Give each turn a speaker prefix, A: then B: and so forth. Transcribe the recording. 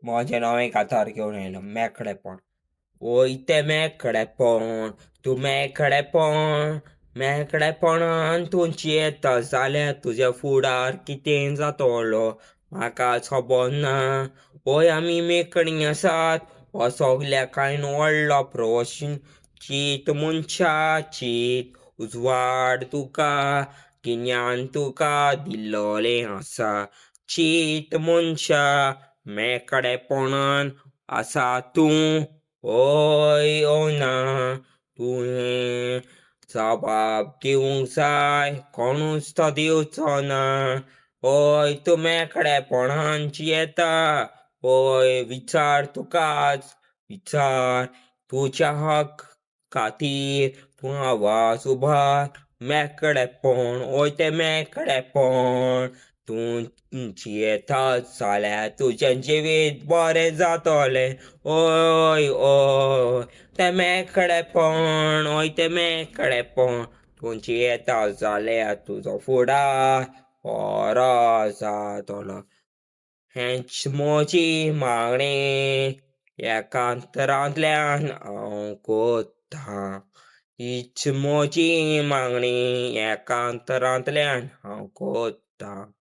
A: माझें नाव एक आधार घेऊन येयलं मेकडेपण. ओय ते मेकडेपण, तू मेकडेपण, मेकडेपणान तुमची येता जाल्यार तुज्या फुडार कितें जातलो म्हाका खबर ना. ओय आमी मेकणीं आसात हो सगल्याकायन व्हडलो प्रश्न. चीत मनशा चीत, उजवाड तुका गिन्यान तुका दिल्लोलें आसा. चीत मनशा मेकडेपणान आसा तूं. ओय ओ ना, तुवें जबाब दिवंक जाय, कोणूच तो दिवचो ना. ओय तूं मेकडेपणान जियेता. ओय विचार तुकाच, विचार तुज्या हक खातीर तूं आवाज उबार. मेकडेपण, ओय तें मेकडेपण, तूं जियेता जाल्यार तुजें जिवीत बरें जातलें. ओय ओय तें मेकडेपण, ओय तें मेकडेपण, तूं जियेता जाल्यार तुजो फुडार बरो जातलो. हेंच म्हजी मागणी एकांतरांतल्यान हांव कोत्तां. हीच म्हजी मागणी एकांतरांतल्यान हांव कोत्तां.